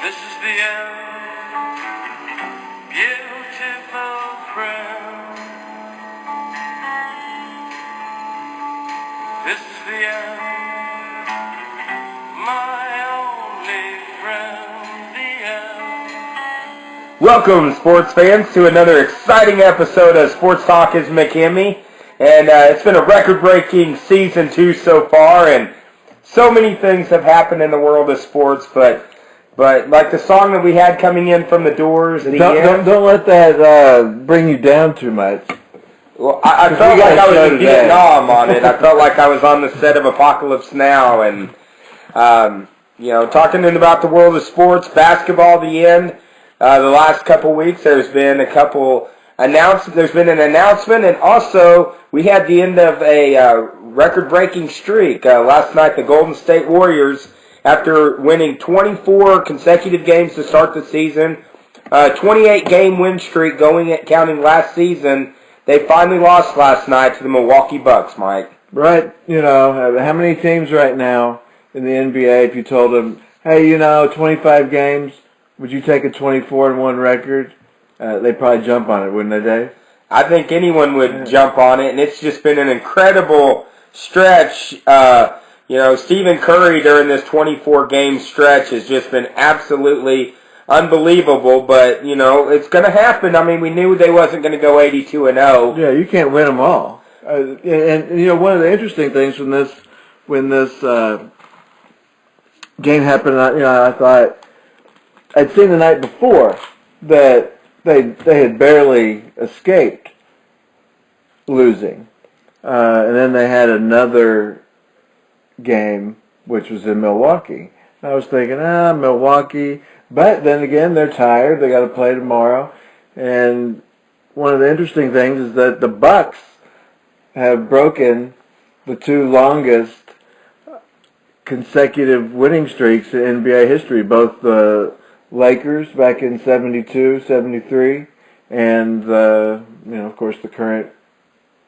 This is the end, beautiful friend. This is the end, my only friend, the end. Welcome, sports fans, to another exciting episode of Sports Talk is McKimmie. And it's been a record-breaking season 2 so far, and so many things have happened in the world of sports, but like the song that we had coming in from the Doors, don't let that bring you down too much. Well, I felt like I was in Vietnam on it. I felt like I was on the set of Apocalypse Now, and talking about the world of sports, basketball. The end. The last couple weeks, there's been a couple announcements. There's been an announcement, and also we had the end of a record-breaking streak last night. The Golden State Warriors, after winning 24 consecutive games to start the season, 28-game win streak counting last season, they finally lost last night to the Milwaukee Bucks, Mike. Right. How many teams right now in the NBA, if you told them, hey, 25 games, would you take a 24-1 record? They'd probably jump on it, wouldn't they, Dave? I think anyone would jump on it, and it's just been an incredible stretch. Stephen Curry during this 24-game stretch has just been absolutely unbelievable, but, it's going to happen. I mean, we knew they wasn't going to go 82-0. Yeah, you can't win them all. And one of the interesting things when this game happened, I thought, I'd seen the night before that they had barely escaped losing. And then they had another game, which was in Milwaukee. And I was thinking, Milwaukee. But then again, they're tired. They got to play tomorrow. And one of the interesting things is that the Bucks have broken the two longest consecutive winning streaks in NBA history. Both the Lakers back in 72, 73, and of course, the current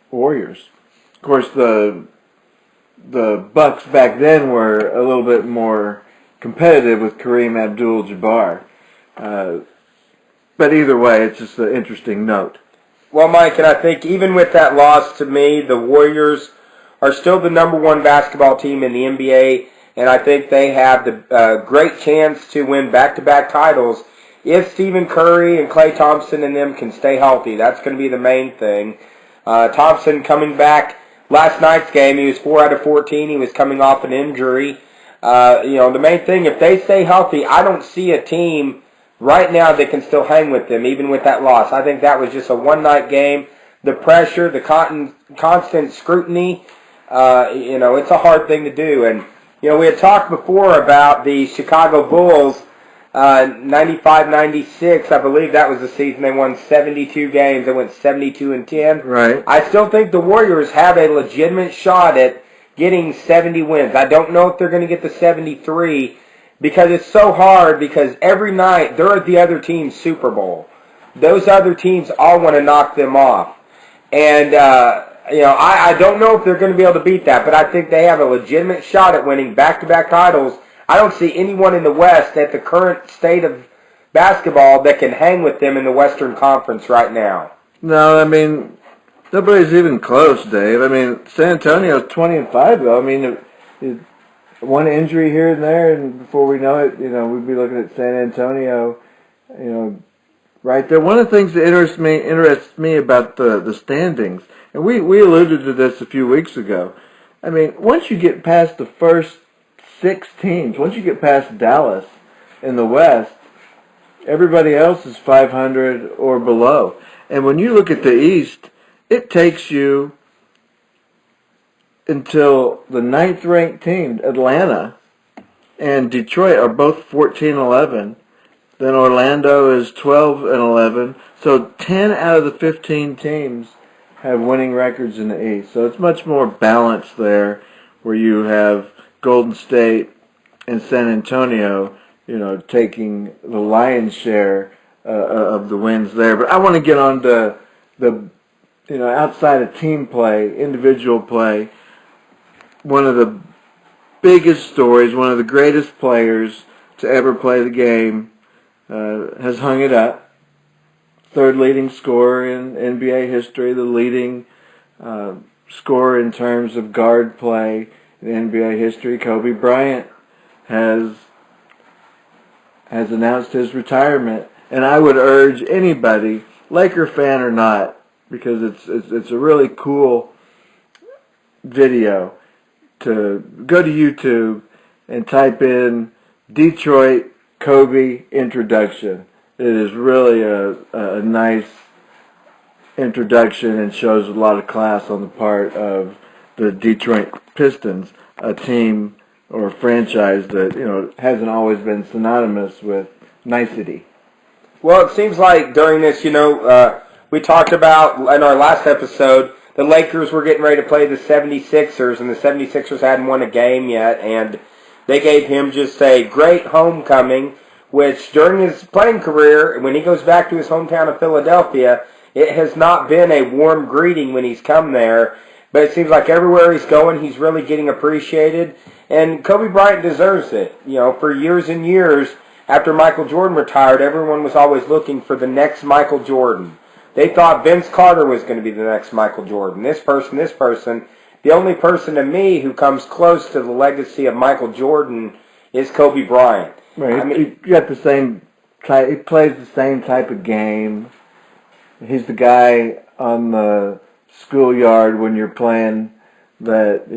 Warriors. Of course, the Bucks back then were a little bit more competitive with Kareem Abdul-Jabbar. But either way, it's just an interesting note. Well, Mike, and I think even with that loss, to me, the Warriors are still the number one basketball team in the NBA, and I think they have the great chance to win back-to-back titles if Stephen Curry and Klay Thompson and them can stay healthy. That's going to be the main thing. Thompson coming back last night's game, he was 4 out of 14. He was coming off an injury. The main thing, if they stay healthy, I don't see a team right now that can still hang with them, even with that loss. I think that was just a one-night game. The pressure, the constant scrutiny, it's a hard thing to do. And, we had talked before about the Chicago Bulls, 95-96. I believe that was the season they won 72 games. They went 72-10. Right. I still think the Warriors have a legitimate shot at getting 70 wins. I don't know if they're going to get the 73 because it's so hard because every night they're at the other team's Super Bowl. Those other teams all want to knock them off. And, I don't know if they're going to be able to beat that, but I think they have a legitimate shot at winning back-to-back titles. I don't see anyone in the West at the current state of basketball that can hang with them in the Western Conference right now. No, I mean, nobody's even close, Dave. I mean, San Antonio's 20-5, though. I mean, one injury here and there, and before we know it, we'd be looking at San Antonio, right there. One of the things that interests me about the standings, and we alluded to this a few weeks ago. I mean, once you get past the first 6 teams, once you get past Dallas in the West, everybody else is 500 or below. And when you look at the East, it takes you until the 9th-ranked team, Atlanta, and Detroit are both 14-11. Then Orlando is 12-11. So 10 out of the 15 teams have winning records in the East. So it's much more balanced there, where you have Golden State and San Antonio, taking the lion's share of the wins there. But I want to get on to the outside of team play, individual play. One of the biggest stories, one of the greatest players to ever play the game, has hung it up. Third leading scorer in NBA history, the leading scorer in terms of guard play in NBA history. Kobe Bryant has announced his retirement, and I would urge anybody, Laker fan or not, because it's a really cool video, to go to YouTube and type in Detroit Kobe introduction. It is really a nice introduction and shows a lot of class on the part of the Detroit Pistons, a team or a franchise that, hasn't always been synonymous with nicety. Well, it seems like during this, we talked about in our last episode, the Lakers were getting ready to play the 76ers, and the 76ers hadn't won a game yet, and they gave him just a great homecoming, which during his playing career, when he goes back to his hometown of Philadelphia, it has not been a warm greeting when he's come there, but it seems like everywhere he's going, he's really getting appreciated, and Kobe Bryant deserves it. For years and years, after Michael Jordan retired, everyone was always looking for the next Michael Jordan. They thought Vince Carter was going to be the next Michael Jordan. This person. The only person to me who comes close to the legacy of Michael Jordan is Kobe Bryant. Right. He got the same type. He plays the same type of game. He's the guy on the schoolyard when you're playing that,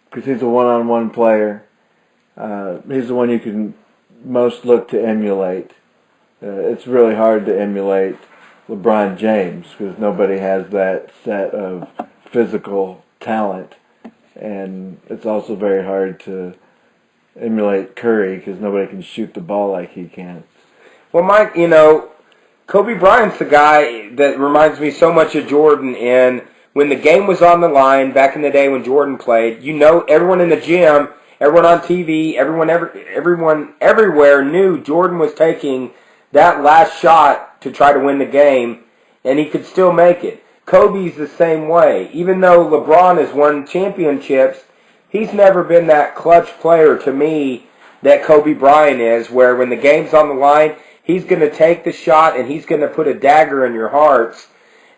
because he's a one-on-one player. He's the one you can most look to emulate. It's really hard to emulate LeBron James because nobody has that set of physical talent, and it's also very hard to emulate Curry because nobody can shoot the ball like he can. Well, Mike, Kobe Bryant's the guy that reminds me so much of Jordan. And when the game was on the line back in the day when Jordan played, everyone in the gym, everyone on TV, everyone everywhere knew Jordan was taking that last shot to try to win the game, and he could still make it. Kobe's the same way. Even though LeBron has won championships, he's never been that clutch player to me that Kobe Bryant is, where when the game's on the line, he's going to take the shot and he's going to put a dagger in your hearts.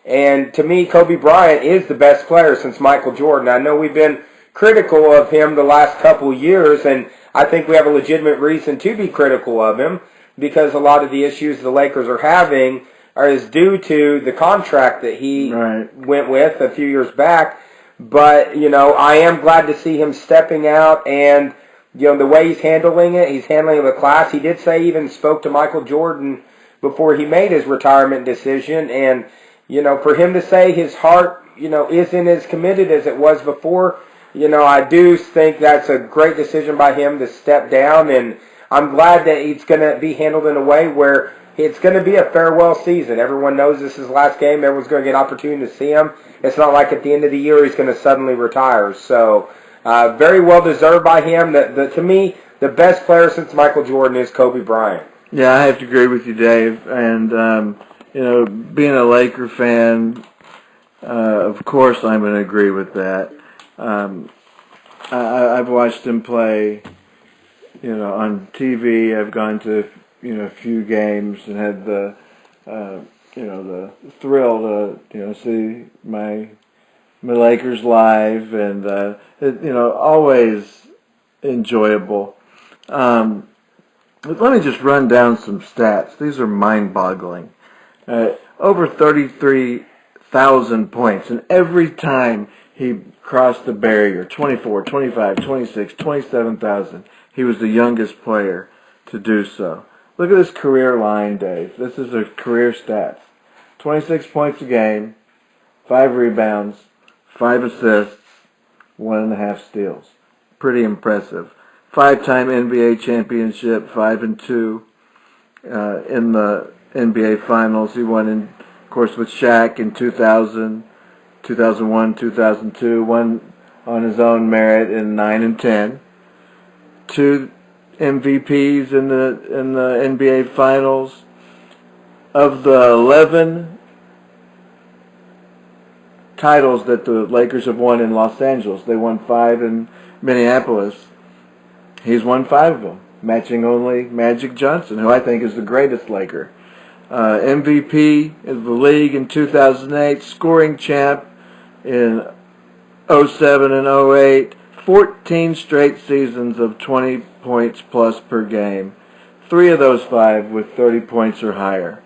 And to me, Kobe Bryant is the best player since Michael Jordan. I know we've been critical of him the last couple of years, and I think we have a legitimate reason to be critical of him because a lot of the issues the Lakers are having is due to the contract that he went with a few years back. But, I am glad to see him stepping out, and, the way he's handling it with class. He did say he even spoke to Michael Jordan before he made his retirement decision, and, for him to say his heart, isn't as committed as it was before, I do think that's a great decision by him to step down, and I'm glad that it's going to be handled in a way where it's going to be a farewell season. Everyone knows this is his last game. Everyone's going to get an opportunity to see him. It's not like at the end of the year he's going to suddenly retire. So, very well deserved by him. To me, the best player since Michael Jordan is Kobe Bryant. Yeah, I have to agree with you, Dave. And, being a Laker fan, of course I'm going to agree with that. I've watched him play, on TV. I've gone to, a few games and had the thrill to, see my Lakers live, and always enjoyable. Let me just run down some stats. These are mind-boggling. Over 33,000 points, and every time he crossed the barrier, 24, 25, 26, 27,000, he was the youngest player to do so. Look at this career line, Dave. This is a career stats. 26 points a game, 5 rebounds, 5 assists, 1.5 steals. Pretty impressive. 5-time NBA championship, 5 and 2 in the NBA Finals. He won, of course, with Shaq in 2000, 2001, 2002. Won on his own merit in 9 and 10. 2 MVPs in the NBA Finals. Of the 11 titles that the Lakers have won in Los Angeles, they won 5 in Minneapolis. He's won 5 of them. matching only Magic Johnson, who I think is the greatest Laker. MVP of the league in 2008, scoring champ in 07 and 08, 14 straight seasons of 20 points plus per game. 3 of those 5 with 30 points or higher.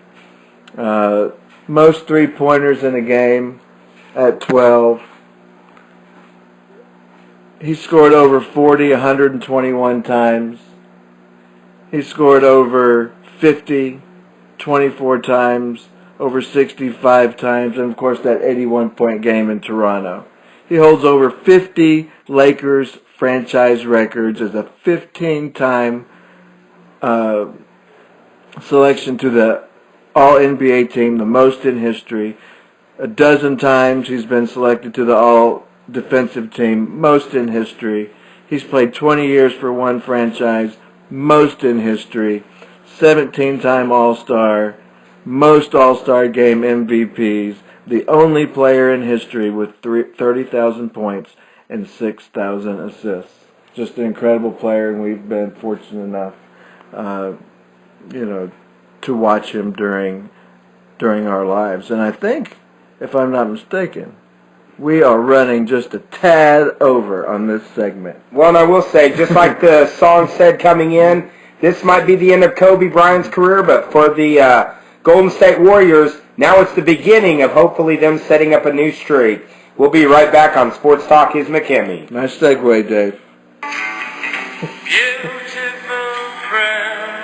Most three-pointers in a game at 12. He scored over 40, 121 times. He scored over 50, 24 times, over 65 times, and of course that 81-point game in Toronto. He holds over 50 Lakers franchise records as a 15-time selection to the All-NBA team, the most in history. A dozen times he's been selected to the All-Defensive team, most in history. He's played 20 years for one franchise, most in history. 17-time All-Star, most All-Star game MVPs, the only player in history with 30,000 points and 6,000 assists. Just an incredible player, and we've been fortunate enough, to watch him during our lives. And I think, if I'm not mistaken, we are running just a tad over on this segment. Well, and I will say, just like the song said coming in, this might be the end of Kobe Bryant's career, but for the Golden State Warriors, now it's the beginning of hopefully them setting up a new streak. We'll be right back on Sports Talk is McKimmie. Nice segue, Dave. Beautiful friend.